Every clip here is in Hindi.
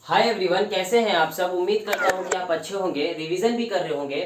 हाय एवरीवन, कैसे हैं आप सब। उम्मीद करता हूँ कि आप अच्छे होंगे, रिवीजन भी कर रहे होंगे।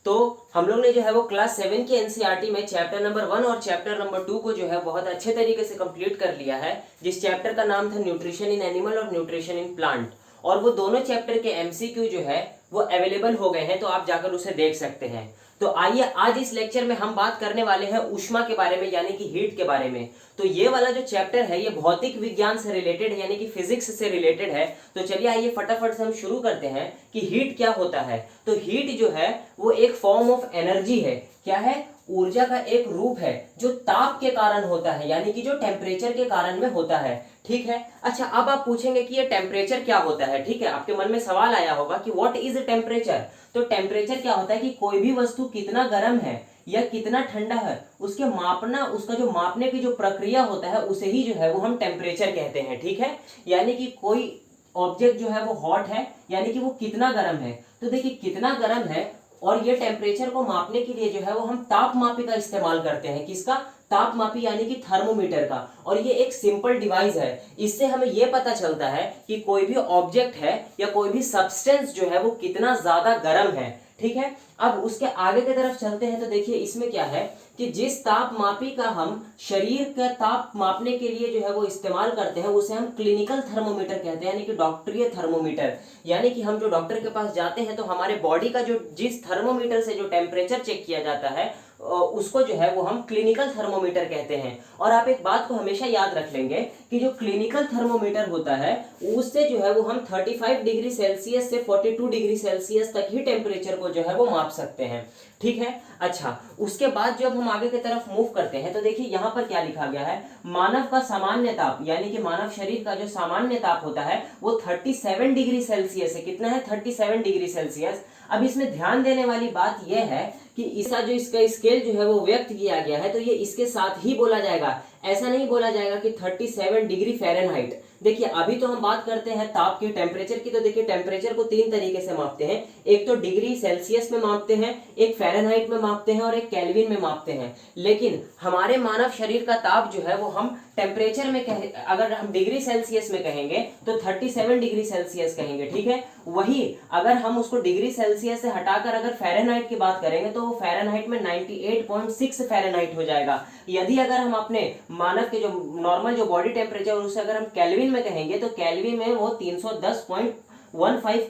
तो हम लोग ने जो है वो क्लास 7 की एनसीईआरटी में चैप्टर नंबर 1 और चैप्टर नंबर 2 को जो है बहुत अच्छे तरीके से कंप्लीट कर लिया है, जिस चैप्टर का नाम था न्यूट्रिशन इन एनिमल और न्यूट्रिशन इन प्लांट। और वो दोनों चैप्टर के एमसीक्यू जो है वो अवेलेबल हो गए हैं, तो आप जाकर उसे देख सकते हैं। तो आइए आज इस लेक्चर में हम बात करने वाले हैं ऊष्मा के बारे में, यानी कि हीट के बारे में। तो ये वाला जो चैप्टर है ये भौतिक विज्ञान से रिलेटेड है, यानी कि फिजिक्स से रिलेटेड है। तो चलिए आइए फटाफट से हम शुरू करते हैं कि हीट क्या होता है। तो हीट जो है वो एक फॉर्म ऑफ एनर्जी है। क्या है? ऊर्जा का एक रूप है जो ताप के कारण होता है, यानी कि जो टेम्परेचर के कारण में होता है। ठीक है। अच्छा, अब आप पूछेंगे कि ये टेम्परेचर क्या होता है। ठीक है, आपके मन में सवाल आया होगा कि व्हाट इज टेम्परेचर। तो टेम्परेचर क्या होता है कि कोई भी वस्तु कितना गर्म है या कितना ठंडा है, उसके मापना, उसका जो मापने की जो प्रक्रिया होता है उसे ही जो है वो हम टेम्परेचर कहते हैं। ठीक है, यानी कि कोई ऑब्जेक्ट जो है वो हॉट है, यानी कि वो कितना गर्म है। तो देखिए कितना गर्म है, और ये टेम्परेचर को मापने के लिए जो है वो हम तापमापी का इस्तेमाल करते हैं। किसका? तापमापी, यानी कि थर्मोमीटर का। और ये एक सिंपल डिवाइस है। इससे हमें ये पता चलता है कि कोई भी ऑब्जेक्ट है या कोई भी सब्सटेंस जो है वो कितना ज्यादा गर्म है। ठीक है। अब उसके आगे की तरफ चलते हैं तो देखिए इसमें क्या है कि जिस तापमापी का हम शरीर का ताप मापने के लिए जो है वो इस्तेमाल करते हैं उसे हम क्लिनिकल थर्मोमीटर कहते हैं, यानी कि डॉक्टरीय थर्मोमीटर। यानी कि हम जो डॉक्टर के पास जाते हैं तो हमारे बॉडी का जो जिस थर्मोमीटर से जो टेम्परेचर चेक किया जाता है उसको जो है वो हम क्लिनिकल थर्मोमीटर कहते हैं। और आप एक बात को हमेशा याद रख लेंगे कि जो क्लिनिकल थर्मोमीटर होता है उससे जो है वो हम 35 डिग्री सेल्सियस से 42 डिग्री सेल्सियस तक ही टेम्परेचर को जो है वो माप सकते हैं। ठीक है। अच्छा, उसके बाद जब हम आगे की तरफ मूव करते हैं तो देखिए यहाँ पर क्या लिखा गया है। मानव का सामान्य ताप, यानी कि मानव शरीर का जो सामान्य ताप होता है वो 37 डिग्री सेल्सियस है। कितना है? 37 डिग्री सेल्सियस। अब इसमें ध्यान देने वाली बात यह है कि इसका स्केल जो है वो व्यक्त किया गया है, तो ये इसके साथ ही बोला जाएगा। ऐसा नहीं बोला जाएगा कि 37 डिग्री फ़ारेनहाइट। देखिए अभी तो हम बात करते हैं ताप की, टेम्परेचर की। तो देखिए टेम्परेचर को तीन तरीके से मापते हैं। एक तो डिग्री सेल्सियस में मापते हैं, एक फ़ारेनहाइट में मापते हैं और एक केल्विन में मापते हैं। लेकिन हमारे मानव शरीर का ताप जो है वो हम टेम्परेचर में अगर हम डिग्री सेल्सियस में कहेंगे तो 37 डिग्री सेल्सियस कहेंगे। ठीक है। वही अगर हम उसको डिग्री सेल्सियस से हटाकर अगर फ़ारेनहाइट की बात करेंगे तो वो फ़ारेनहाइट में 98.6 फ़ारेनहाइट हो जाएगा। यदि अगर हम अपने मानव के जो नॉर्मल जो बॉडी टेम्परेचर उसे अगर हम केल्विन में कहेंगे तो केल्विन में वो 310.15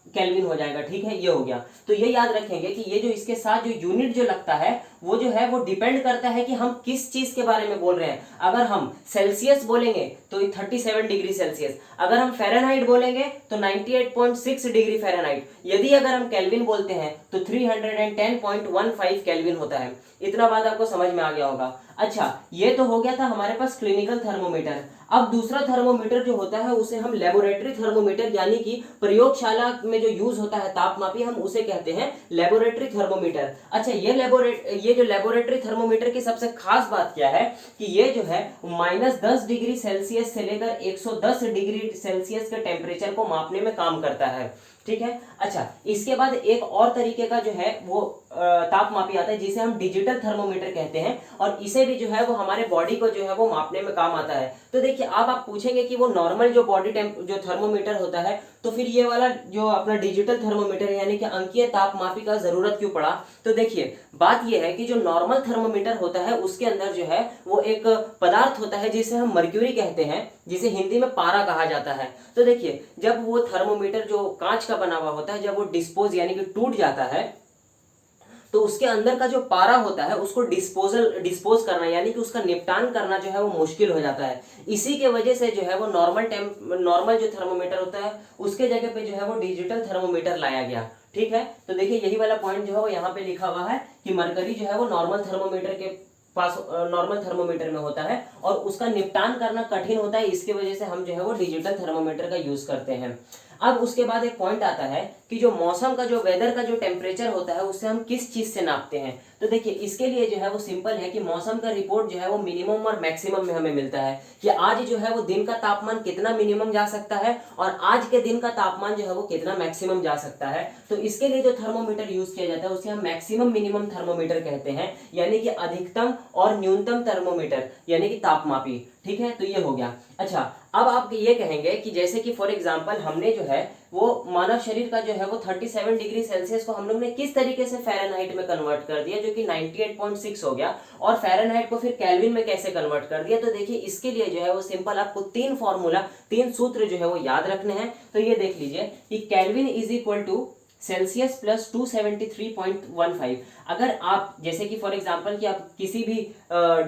केल्विन हो जाएगा। ठीक है, ये हो गया। तो ये याद रखेंगे कि ये जो इसके साथ जो यूनिट जो लगता है वो जो है वो डिपेंड करता है कि हम किस चीज के बारे में बोल रहे हैं। अगर हम सेल्सियस बोलेंगे तो 37 डिग्री सेल्सियस, अगर हम फ़ारेनहाइट बोलेंगे तो 98.6 डिग्री फ़ारेनहाइट, यदि अगर हम केल्विन बोलते हैं तो 310.15 केल्विन होता है। इतना बात आपको समझ में आ गया होगा। अच्छा, ये तो हो गया था हमारे पास क्लिनिकल थर्मोमीटर। अब दूसरा थर्मोमीटर जो होता है उसे हम लेबोरेटरी थर्मोमीटर, यानी कि प्रयोगशाला में जो यूज होता है तापमापी, हम उसे कहते हैं लेबोरेटरी थर्मोमीटर। अच्छा, ये जो लेबोरेटरी थर्मोमीटर की सबसे खास बात क्या है कि ये जो है -10 डिग्री सेल्सियस से लेकर 110 डिग्री सेल्सियस के टेम्परेचर को मापने में काम करता है। ठीक है। अच्छा, इसके बाद एक और तरीके का जो है वो तापमापी आता है जिसे हम डिजिटल थर्मोमीटर कहते हैं, और इसे भी जो है वो हमारे बॉडी को जो है वो मापने में काम आता है। तो देखिए अब आप पूछेंगे कि वो नॉर्मल जो बॉडी टेम्प जो थर्मोमीटर होता है तो फिर ये वाला जो अपना डिजिटल थर्मोमीटर है यानी कि अंकीय तापमापी का जरूरत क्यों पड़ा। तो देखिए बात ये है कि जो नॉर्मल थर्मोमीटर होता है उसके अंदर जो है वो एक पदार्थ होता है जिसे हम मर्क्यूरी कहते हैं, जिसे हिंदी में पारा कहा जाता है। तो देखिए जब वो थर्मोमीटर जो कांच का बना हुआ होता है, जब वो डिस्पोज यानी कि टूट जाता है तो उसके अंदर का जो पारा होता है उसको डिस्पोज करना, यानी कि उसका निपटान करना जो है वो मुश्किल हो जाता है। इसी के वजह से जो है वो नॉर्मल जो थर्मोमीटर होता है उसके जगह पे जो है वो डिजिटल थर्मोमीटर लाया गया। ठीक है। तो देखिए यही वाला पॉइंट जो है वो यहाँ पे लिखा हुआ है कि मरकरी जो है वो नॉर्मल थर्मोमीटर में होता है और उसका निपटान करना कठिन होता है। इसकी वजह से हम जो है वो डिजिटल थर्मोमीटर का यूज करते हैं। अब उसके बाद एक पॉइंट आता है कि जो मौसम का जो वेदर का जो टेम्परेचर होता है उससे हम किस चीज से नापते हैं। तो देखिए इसके लिए जो है वो सिंपल है कि मौसम का रिपोर्ट जो है वो मिनिमम और मैक्सिमम में हमें मिलता है कि आज जो है वो दिन का तापमान कितना मिनिमम जा सकता है और आज के दिन का तापमान जो है वो कितना मैक्सिमम जा सकता है। तो इसके लिए जो थर्मोमीटर यूज किया जाता है उसे हम मैक्सिमम मिनिमम थर्मोमीटर कहते हैं, यानी कि अधिकतम और न्यूनतम थर्मोमीटर यानी कि तापमापी। ठीक है, तो ये हो गया। अच्छा, अब आप ये कहेंगे कि जैसे कि फॉर एग्जांपल हमने जो है वो मानव शरीर का जो है वो 37 डिग्री सेल्सियस को हम लोग ने किस तरीके से फ़ारेनहाइट में कन्वर्ट कर दिया, जो कि 98.6 हो गया, और फ़ारेनहाइट को फिर केल्विन में कैसे कन्वर्ट कर दिया। तो देखिए इसके लिए जो है वो सिंपल आपको तीन सूत्र जो है वो याद रखने हैं। तो ये देख लीजिए कि Kelvin is equal to Celsius plus 273.15। अगर आप जैसे कि फॉर एग्जांपल कि आप किसी भी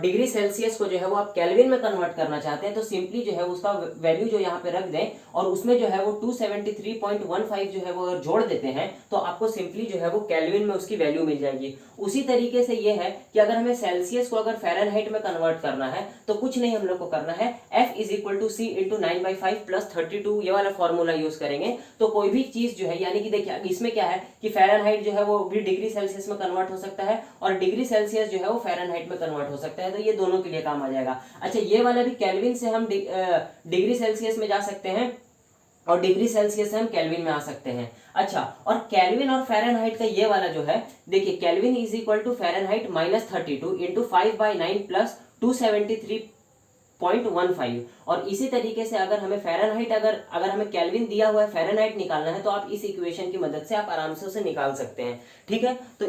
डिग्री सेल्सियस को जो है वो आप केल्विन में कन्वर्ट करना चाहते हैं तो सिंपली जो है उसका वैल्यू जो यहाँ पे रख दें और उसमें जो है वो 273.15 जो है वो अगर जोड़ देते हैं तो आपको सिंपली जो है वो केल्विन में उसकी वैल्यू मिल जाएगी। उसी तरीके से ये है कि अगर हमें सेल्सियस को अगर फ़ारेनहाइट में कन्वर्ट करना है तो कुछ नहीं हम लोग को करना है, F is equal to C into 9/5 plus 32 ये वाला फॉर्मूला यूज करेंगे। तो कोई भी चीज जो है यानी कि देखिए इसमें क्या है कि फ़ारेनहाइट जो है वो भी डिग्री सेल्सियस में कन्वर्ट हो सकता है और डिग्री सेल्सियस जो है वो फ़ारेनहाइट में कन्वर्ट हो सकता है, तो ये दोनों के लिए काम आ जाएगा। अच्छा, ये वाला भी केल्विन से हम डिग्री सेल्सियस में जा सकते हैं और डिग्री सेल्सियस से हम केल्विन में आ सकते हैं। अच्छा, और केल्विन और फ़ारेनहाइट का ये वाला जो है देखिए Kelvin is equal to Fahrenheit -32 into 5/9 plus 273.15। और इसी तरीके से अगर हमें फ़ारेनहाइट अगर हमें केल्विन दिया हुआ है, फ़ारेनहाइट निकालना है तो आप इस इक्वेशन की मदद से आप आराम से उसे निकाल सकते हैं। ठीक है, तो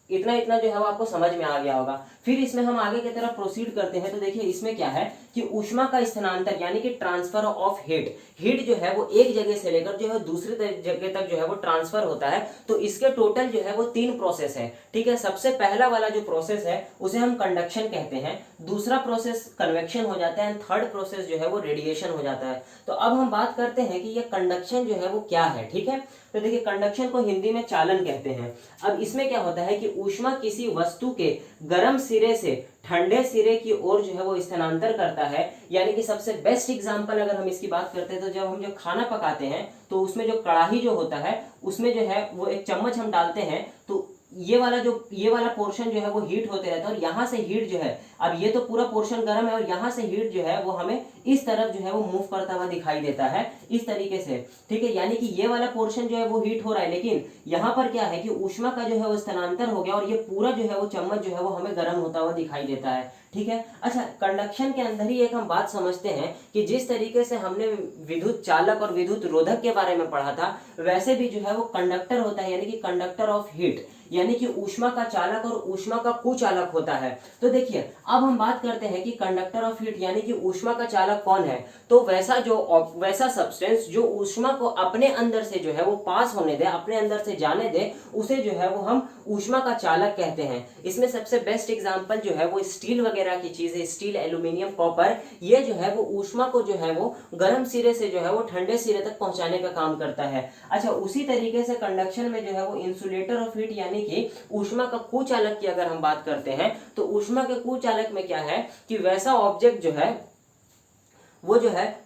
इतना जो है वो आपको समझ में आ गया होगा। फिर इसमें हम आगे की तरफ प्रोसीड करते हैं। तो देखिए इसमें क्या है कि ऊष्मा का स्थानांतर यानी कि ट्रांसफर ऑफ हीट जो है वो एक जगह से लेकर जो है दूसरी जगह तक जो है वो ट्रांसफर होता है। तो इसके टोटल जो है वो 3 प्रोसेस है। ठीक है, सबसे पहला वाला जो प्रोसेस है उसे हम कंडक्शन कहते हैं, दूसरा प्रोसेस कन्वेक्शन हो जाता है, थर्ड प्रोसेस जो है वो रेडिएशन हो जाता है। तो अब हम बात करते हैं कि ये कंडक्शन जो है वो क्या है। ठीक है, तो देखिए कंडक्शन को हिंदी में चालन कहते हैं। अब इसमें क्या होता है कि ऊष्मा किसी वस्तु के गर्म सिरे से ठंडे सिरे की ओर जो है वो स्थानांतर करता है। यानी कि सबसे बेस्ट एग्जांपल अगर हम इसकी बात करते हैं तो जब हम जो खाना पकाते हैं तो उसमें जो कढ़ाई जो होता है उसमें जो है वो एक चम्मच हम डालते हैं तो ये वाला पोर्शन जो है वो हीट होते रहता है और यहाँ से हीट जो है, अब ये तो पूरा पोर्शन गर्म है और यहाँ से हीट जो है वो हमें इस तरफ जो है वो मूव करता हुआ दिखाई देता है इस तरीके से। ठीक है, यानी कि ये वाला पोर्शन जो है वो हीट हो रहा है, लेकिन यहाँ पर क्या है कि ऊष्मा का जो है वो स्थानांतर हो गया और ये पूरा जो है वो चम्मच जो है वो हमें गर्म होता हुआ दिखाई देता है। ठीक है, अच्छा कंडक्शन के अंदर ही एक हम बात समझते हैं कि जिस तरीके से हमने विद्युत चालक और विद्युत रोधक के बारे में पढ़ा था वैसे भी जो है वो कंडक्टर होता है, यानी कि कंडक्टर ऑफ हीट, यानी कि ऊष्मा का चालक और ऊष्मा का कुचालक होता है। तो देखिए अब हम बात करते हैं कि कंडक्टर ऑफ हीट यानी कि ऊष्मा का चालक कौन है। तो वैसा सब्सटेंस जो ऊष्मा को अपने अंदर से जो है वो पास होने दे, अपने अंदर से जाने दे, उसे जो है वो हम ऊष्मा का चालक कहते हैं। इसमें सबसे बेस्ट एग्जांपल जो है वो स्टील वगैरह की चीजें, स्टील, एल्यूमिनियम, कॉपर, ये जो है वो ऊष्मा को जो है वो गर्म सिरे से जो है वो ठंडे सिरे तक पहुंचाने का काम करता है। अच्छा, उसी तरीके से कंडक्शन में जो है वो इंसुलेटर ऑफ हीट यानी कि ऊष्मा का कुचालक की अगर हम बात करते हैं तो ऊष्मा के कुचालक में क्या है कि वैसा ऑब्जेक्ट जो है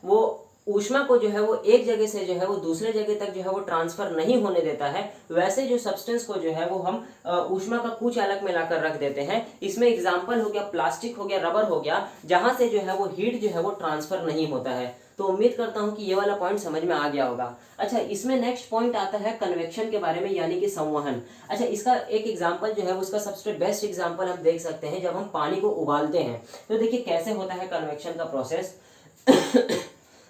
वो ऊष्मा को जो है वो एक जगह से जो है वो दूसरे जगह तक जो है वो ट्रांसफर नहीं होने देता है। वैसे जो सब्सटेंस को जो है वो हम ऊष्मा का कुचालक में लाकर रख देते हैं। इसमें एग्जांपल हो गया प्लास्टिक हो गया, रबर हो गया, जहां से जो है वो हीट जो है वो ट्रांसफर नहीं होता है। तो उम्मीद करता हूं कि ये वाला पॉइंट समझ में आ गया होगा। अच्छा, इसमें नेक्स्ट पॉइंट आता है कन्वेक्शन के बारे में यानी कि संवहन। अच्छा, इसका एक एग्जांपल जो है उसका सबसे बेस्ट एग्जांपल हम देख सकते हैं जब हम पानी को उबालते हैं। तो देखिए कैसे होता है कन्वेक्शन का प्रोसेस।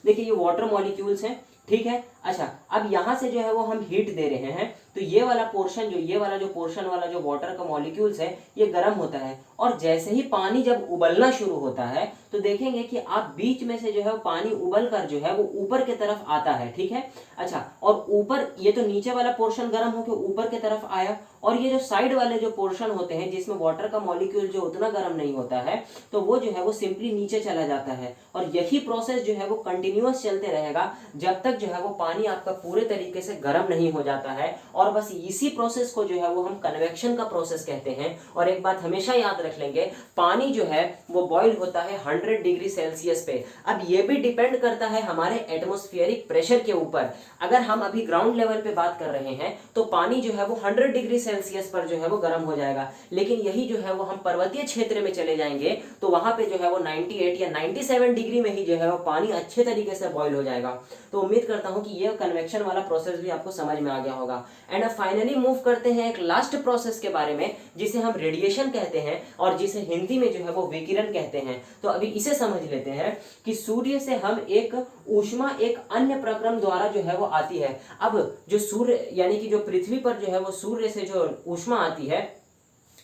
देखिए ये वाटर मॉलिक्यूल्स हैं, ठीक है। अच्छा, अब यहाँ से जो है वो हम हीट दे रहे हैं तो ये वाला पोर्शन जो वाटर का मॉलिक्यूल्स है ये गर्म होता है और जैसे ही पानी जब उबलना शुरू होता है तो देखेंगे कि आप बीच में से जो है पानी उबल कर जो है वो ऊपर की तरफ आता है। ठीक है, अच्छा, और ऊपर ये तो नीचे वाला पोर्शन गर्म होकर ऊपर की तरफ आया और ये जो साइड वाले जो पोर्शन होते हैं जिसमें वाटर का मॉलिक्यूल जो उतना गर्म नहीं होता है तो वो जो है वो सिंपली नीचे चला जाता है और यही प्रोसेस जो है वो कंटिन्यूअस चलते रहेगा जब तक जो है वो पानी आपका पूरे तरीके से गर्म नहीं हो जाता है, और बस इसी प्रोसेस को जो है वो हम कन्वेक्शन का प्रोसेस कहते हैं। और एक बात हमेशा याद रख लेंगे, पानी जो है वो बॉईल होता है 100 डिग्री सेल्सियस पे। अब ये भी डिपेंड करता है हमारे एटमॉस्फेरिक प्रेशर के ऊपर। अगर हम अभी ग्राउंड लेवल पे बात कर रहे हैं तो पानी जो है वो 100 डिग्री सेल्सियस पर जो है वो गर्म हो जाएगा, लेकिन यही जो है वो हम पर्वतीय क्षेत्र में चले जाएंगे तो वहां पे जो है वो 98 या 97 डिग्री में ही जो है वो पानी अच्छे तरीके से बॉईल हो जाएगा। तो उम्मीद करता हूं कि ये कन्वेक्शन वाला प्रोसेस भी आपको समझ में आ गया होगा। एंड अब फाइनली मूव करते हैं एक लास्ट प्रोसेस के बारे में, जिसे हम रेडिएशन कहते हैं और जिसे हिंदी में जो है वो विकिरण कहते हैं। तो अभी इसे समझ लेते हैं कि सूर्य से हम एक ऊष्मा एक अन्य प्रक्रम द्वारा जो है वो आती है। अब जो सूर्य यानी कि जो पृथ्वी पर जो है वो सूर्य से जो ऊष्मा आती है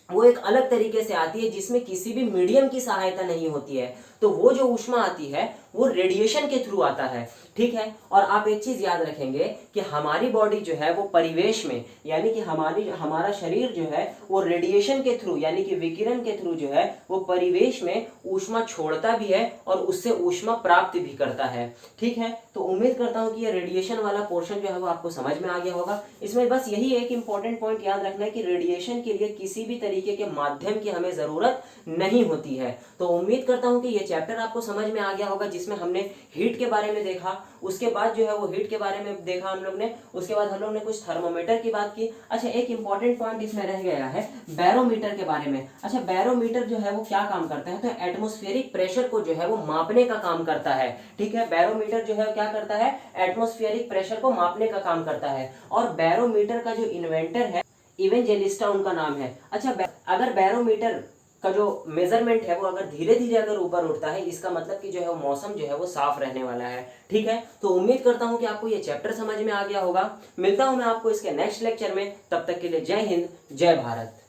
वो एक अलग तरीके से आती है, जिसमें किसी भी मीडियम की सहायता नहीं होती है। तो वो जो ऊष्मा आती है वो रेडिएशन के थ्रू आता है, ठीक है। और आप एक चीज याद रखेंगे कि हमारी बॉडी जो है वो परिवेश में, यानी कि हमारा शरीर जो है वो रेडिएशन के थ्रू यानी कि विकिरण के थ्रू जो है वो परिवेश में ऊष्मा छोड़ता भी है और उससे ऊष्मा प्राप्त भी करता है, ठीक है। तो उम्मीद करता हूं कि ये रेडिएशन वाला पोर्शन जो है वो आपको समझ में आ गया होगा। इसमें बस यही एक इंपॉर्टेंट पॉइंट याद रखना है कि रेडिएशन के लिए किसी भी तरीके के माध्यम की हमें जरूरत नहीं होती है। तो उम्मीद करता हूं कि ये चैप्टर आपको समझ में आ गया होगा, जिसमें हमने हीट के बारे में देखा, उसके बाद जो है वो हीट के बारे में देखा हम लोग ने, उसके बाद हम लोग ने कुछ थर्मोमीटर की बात की। अच्छा, एक इंपॉर्टेंट पॉइंट इसमें रह गया है बैरोमीटर के बारे में। अच्छा, बैरोमीटर जो है वो क्या काम करता है, तो एटमॉस्फेरिक प्रेशर को जो है वो मापने का काम करता है, ठीक है। बैरोमीटर जो है क्या करता है, एटमॉस्फेरिक प्रेशर को मापने का काम करता है। और बैरोमीटर का जो इन्वेंटर है इवेंजेलिस्टा उनका नाम है। अच्छा, अगर बैरोमीटर का जो मेजरमेंट है वो अगर धीरे धीरे अगर ऊपर उठता है, इसका मतलब कि जो है वो मौसम जो है वो साफ रहने वाला है, ठीक है। तो उम्मीद करता हूं कि आपको ये चैप्टर समझ में आ गया होगा। मिलता हूं मैं आपको इसके नेक्स्ट लेक्चर में, तब तक के लिए जय हिंद, जय भारत।